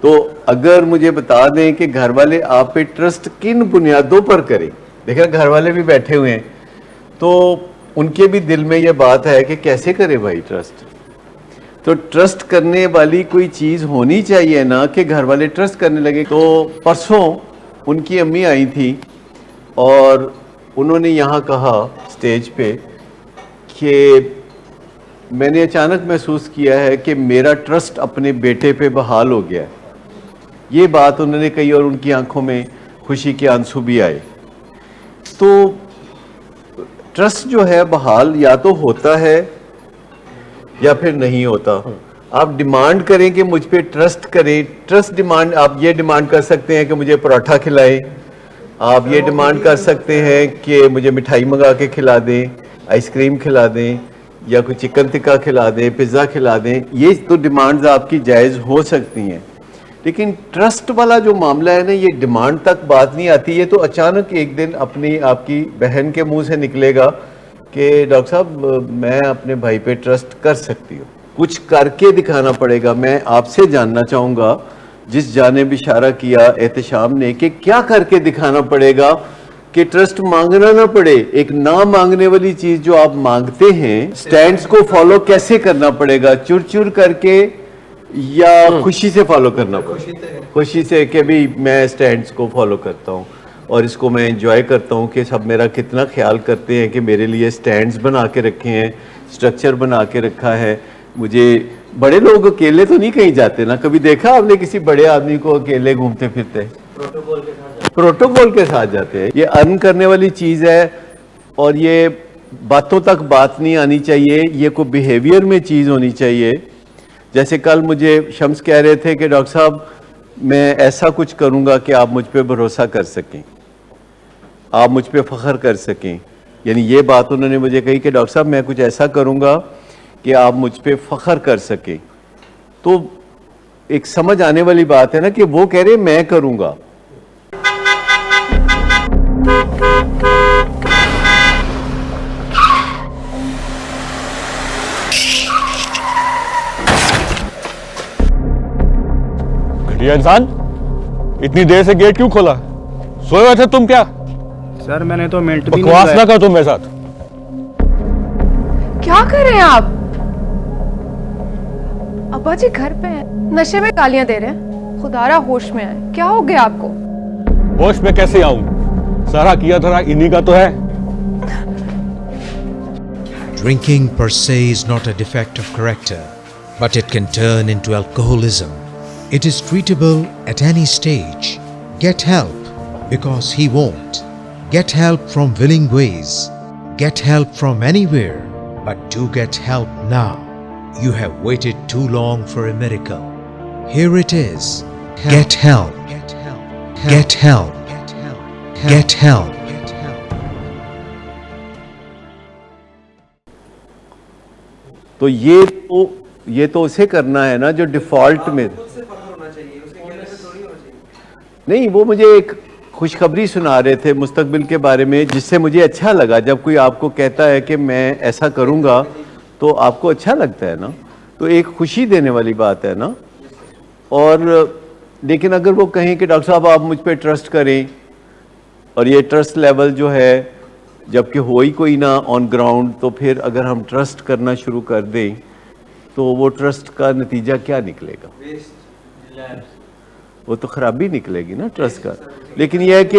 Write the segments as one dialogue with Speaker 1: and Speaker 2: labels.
Speaker 1: تو اگر مجھے بتا دیں کہ گھر والے آپ پہ ٹرسٹ کن بنیادوں پر کریں، دیکھیں گھر والے بھی بیٹھے ہوئے ہیں تو ان کے بھی دل میں یہ بات ہے کہ کیسے کرے بھائی ٹرسٹ. تو ٹرسٹ کرنے والی کوئی چیز ہونی چاہیے نا کہ گھر والے ٹرسٹ کرنے لگے. تو پرسوں ان کی امی آئی تھی اور انہوں نے یہاں کہا اسٹیج پہ کہ میں نے اچانک محسوس کیا ہے کہ میرا ٹرسٹ اپنے بیٹے پہ بحال ہو گیا ہے. یہ بات انہوں نے کہی اور ان کی آنکھوں میں خوشی کے آنسو بھی آئے. تو ٹرسٹ جو ہے بحال یا تو ہوتا ہے یا پھر نہیں ہوتا. آپ ڈیمانڈ کریں کہ مجھ پہ ٹرسٹ کریں، ٹرسٹ ڈیمانڈ آپ یہ ڈیمانڈ کر سکتے ہیں کہ مجھے پراٹھا کھلائیں، آپ یہ ڈیمانڈ کر سکتے ہیں کہ مجھے مٹھائی منگا کے کھلا دیں، آئس کریم کھلا دیں، یا کوئی چکن ٹکا کھلا دیں، پیزا کھلا دیں. یہ تو ڈیمانڈز آپ کی جائز ہو سکتی ہیں، لیکن ٹرسٹ والا جو معاملہ ہے نا یہ ڈیمانڈ تک بات نہیں آتی. یہ تو اچانک ایک دن اپنی آپ کی بہن کے منہ سے نکلے گا کہ ڈاکٹر صاحب میں اپنے بھائی پہ ٹرسٹ کر سکتی ہوں. کچھ کر کے دکھانا پڑے گا. میں آپ سے جاننا چاہوں گا جس جانب اشارہ کیا احتشام نے کہ کیا کر کے دکھانا پڑے گا کہ ٹرسٹ مانگنا نہ پڑے. ایک نہ مانگنے والی چیز جو آپ مانگتے ہیں سٹینڈز کو فالو کیسے کرنا پڑے گا؟ چور چور کر کے یا خوشی سے فالو کرنا پڑے؟ خوشی سے کہ بھی میں سٹینڈز کو فالو کرتا ہوں اور اس کو میں انجوائے کرتا ہوں کہ سب میرا کتنا خیال کرتے ہیں کہ میرے لیے سٹینڈز بنا کے رکھے ہیں، سٹرکچر بنا کے رکھا ہے. مجھے بڑے لوگ اکیلے تو نہیں کہیں جاتے نا. کبھی دیکھا آپ نے کسی بڑے آدمی کو اکیلے گھومتے پھرتے؟ پروٹوکول کے ساتھ جاتے ہیں. یہ ارن کرنے والی چیز ہے اور یہ باتوں تک بات نہیں آنی چاہیے، یہ کوئی بیہیویئر میں چیز ہونی چاہیے. جیسے کل مجھے شمس کہہ رہے تھے کہ ڈاکٹر صاحب میں ایسا کچھ کروں گا کہ آپ مجھ پہ بھروسہ کر سکیں، آپ مجھ پہ فخر کر سکیں. یعنی یہ بات انہوں نے مجھے کہی کہ ڈاکٹر صاحب میں کچھ ایسا کروں گا کہ آپ مجھ پہ فخر کر سکیں. تو ایک سمجھ آنے والی بات ہے نا کہ وہ کہہ رہے میں کروں گا.
Speaker 2: گھٹیا انسان، اتنی دیر سے گیٹ کیوں کھولا؟ سوئے ہوئے تھے تم کیا؟
Speaker 3: سر میں نے تو منٹ بھی
Speaker 2: بکواس نہ کر تم میرے ساتھ.
Speaker 4: کیا کر رہے ہیں آپ؟ ابا جی گھر پہ ہیں، نشے میں گالیاں دے رہے ہیں. خدا را ہوش میں آئے. کیا ہو گیا آپ کو؟
Speaker 2: ہوش میں کیسے آؤں؟ سارا کیا دھرا انہی کا تو ہے.
Speaker 5: Drinking per se is not a defect of character, but it can turn into alcoholism. It is treatable at any stage. Get help, because he won't. Get help from willing ways. Get help from anywhere. But do get help now. You have waited too long for a miracle. Here it is. Get help. Get help. Get help. Get help. Get help.
Speaker 1: تو یہ تو اسے کرنا ہے نا جو default میں نہیں. وہ مجھے ایک خوشخبری سنا رہے تھے مستقبل کے بارے میں جس سے مجھے اچھا لگا. جب کوئی آپ کو کہتا ہے کہ میں ایسا کروں گا تو آپ کو اچھا لگتا ہے نا، تو ایک خوشی دینے والی بات ہے نا. اور لیکن اگر وہ کہیں کہ ڈاکٹر صاحب آپ مجھ پہ ٹرسٹ کریں، اور یہ ٹرسٹ لیول جو ہے جب کہ ہو ہی کوئی نہ آن گراؤنڈ، تو پھر اگر ہم ٹرسٹ کرنا شروع کر دیں تو وہ ٹرسٹ کا نتیجہ کیا نکلے گا؟ وہ تو خرابی نکلے گی نا ٹرسٹ کا. لیکن یہ ہے کہ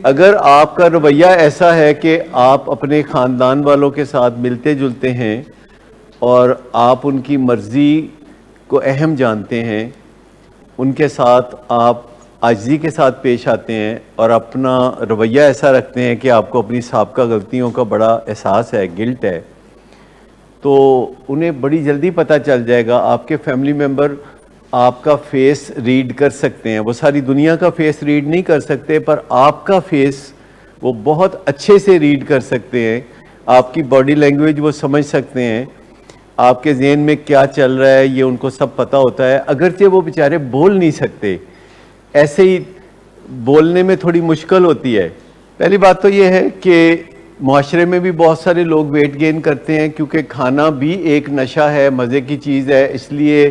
Speaker 1: اگر آپ کا رویہ ایسا ہے کہ آپ اپنے خاندان والوں کے ساتھ ملتے جلتے ہیں اور آپ ان کی مرضی کو اہم جانتے ہیں، ان کے ساتھ آپ عاجزی کے ساتھ پیش آتے ہیں اور اپنا رویہ ایسا رکھتے ہیں کہ آپ کو اپنی سابقہ غلطیوں کا بڑا احساس ہے، گلٹ ہے، تو انہیں بڑی جلدی پتہ چل جائے گا. آپ کے فیملی ممبر آپ کا فیس ریڈ کر سکتے ہیں. وہ ساری دنیا کا فیس ریڈ نہیں کر سکتے، پر آپ کا فیس وہ بہت اچھے سے ریڈ کر سکتے ہیں. آپ کی باڈی لینگویج وہ سمجھ سکتے ہیں، آپ کے ذہن میں کیا چل رہا ہے یہ ان کو سب پتہ ہوتا ہے. اگرچہ وہ بیچارے بول نہیں سکتے، ایسے ہی بولنے میں تھوڑی مشکل ہوتی ہے. پہلی بات تو یہ ہے کہ معاشرے میں بھی بہت سارے لوگ ویٹ گین کرتے ہیں کیونکہ کھانا بھی ایک نشہ ہے، مزے کی چیز ہے، اس لیے